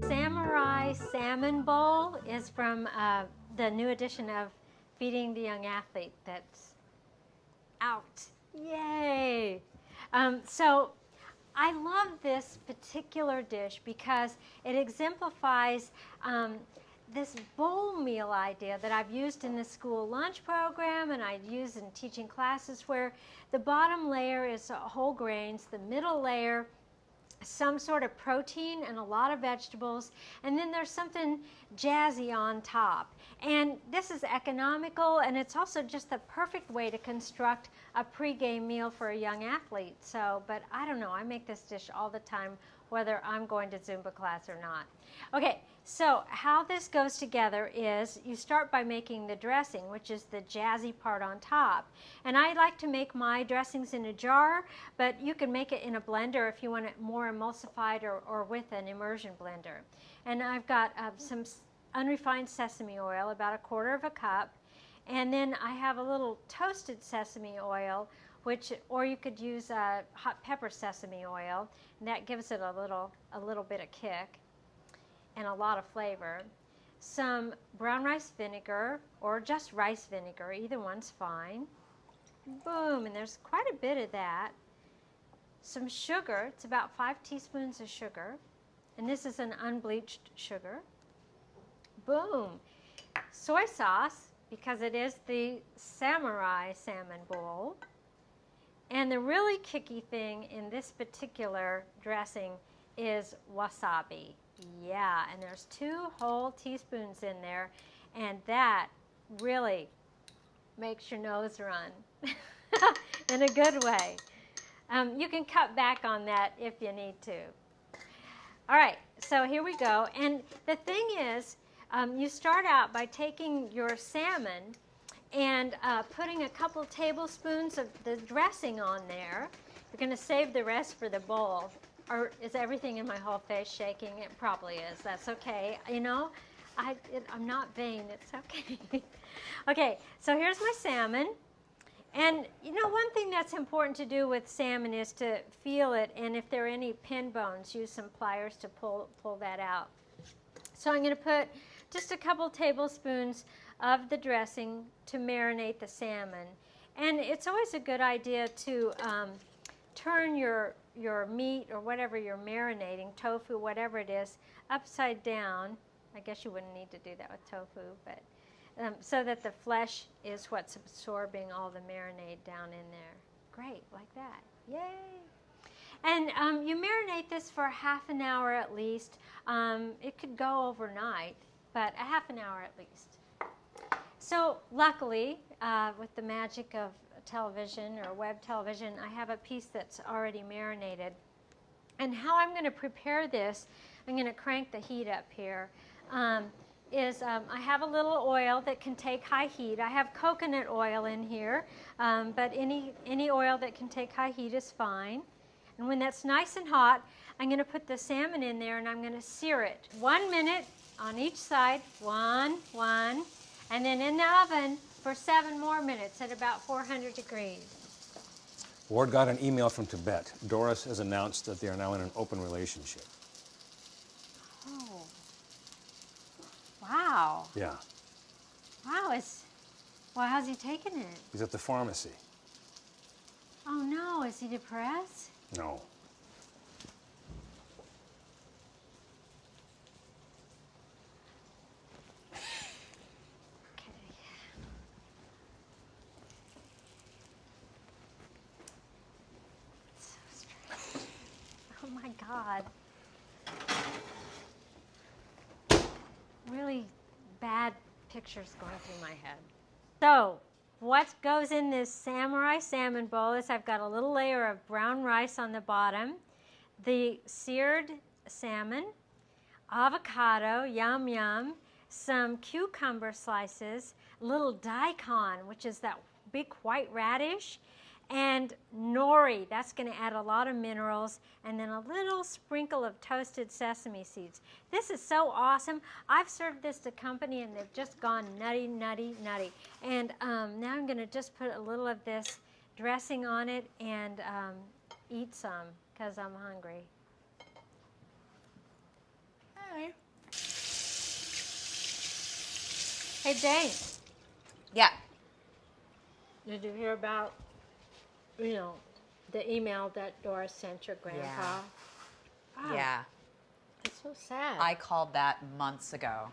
Samurai salmon bowl is from the new edition of Feeding the Young Athlete that's out. Yay! So I love this particular dish because it exemplifies this bowl meal idea that I've used in the school lunch program and I use in teaching classes, where the bottom layer is whole grains, the middle layer some sort of protein and a lot of vegetables, and then there's something jazzy on top. And this is economical, and it's also just the perfect way to construct a pregame meal for a young athlete. So, but I don't know, I make this dish all the time, whether I'm going to Zumba class or not. Okay, so how this goes together is you start by making the dressing, which is the jazzy part on top. And I like to make my dressings in a jar, but you can make it in a blender if you want it more emulsified, or with an immersion blender. And I've got some unrefined sesame oil, about 1/4 cup. And then I have a little toasted sesame oil, or you could use hot pepper sesame oil, and that gives it a little bit of kick and a lot of flavor. Some brown rice vinegar or just rice vinegar, either one's fine. Boom, and there's quite a bit of that. Some sugar, it's about 5 teaspoons of sugar, and this is an unbleached sugar. Boom. Soy sauce, because it is the samurai salmon bowl. And the really kicky thing in this particular dressing is wasabi. Yeah, and there's 2 whole teaspoons in there, and that really makes your nose run in a good way. You can cut back on that if you need to. All right, so here we go. And the thing is, you start out by taking your salmon and putting a couple tablespoons of the dressing on there. You're going to save the rest for the bowl. Or is everything in my whole face shaking? It probably is. That's okay. You know, I'm not vain. It's okay. Okay, so here's my salmon. And you know, one thing that's important to do with salmon is to feel it, and if there are any pin bones, use some pliers to pull that out. So I'm going to put just a couple tablespoons of the dressing to marinate the salmon. And it's always a good idea to turn your meat or whatever you're marinating, tofu, whatever it is, upside down. I guess you wouldn't need to do that with tofu, but so that the flesh is what's absorbing all the marinade down in there. Great, like that. Yay! And you marinate this for ½ an hour at least. It could go overnight, but ½ an hour at least. So luckily, with the magic of television or web television, I have a piece that's already marinated. And how I'm going to prepare this, I'm going to crank the heat up here. I have a little oil that can take high heat. I have coconut oil in here, but any oil that can take high heat is fine. And when that's nice and hot, I'm going to put the salmon in there and I'm going to sear it. 1 minute on each side, one, and then in the oven for 7 more minutes at about 400 degrees. Ward got an email from Tibet. Doris has announced that they are now in an open relationship. Oh. Wow. Yeah. Wow, well, how's he taking it? He's at the pharmacy. Oh no, is he depressed? No. Okay. So strange. Oh my God. Really bad pictures going through my head. So, what goes in this samurai salmon bowl is I've got a little layer of brown rice on the bottom, the seared salmon, avocado, yum yum, some cucumber slices, a little daikon, which is that big white radish, and nori. That's going to add a lot of minerals, and then a little sprinkle of toasted sesame seeds. This is so awesome. I've served this to company and they've just gone nutty, nutty, nutty. And now I'm going to just put a little of this dressing on it and eat some because I'm hungry. Hey. Hey, Dane, Yeah. did you hear about, the email that Doris sent your grandpa? Oh, Yeah. It's so sad. I called that months ago.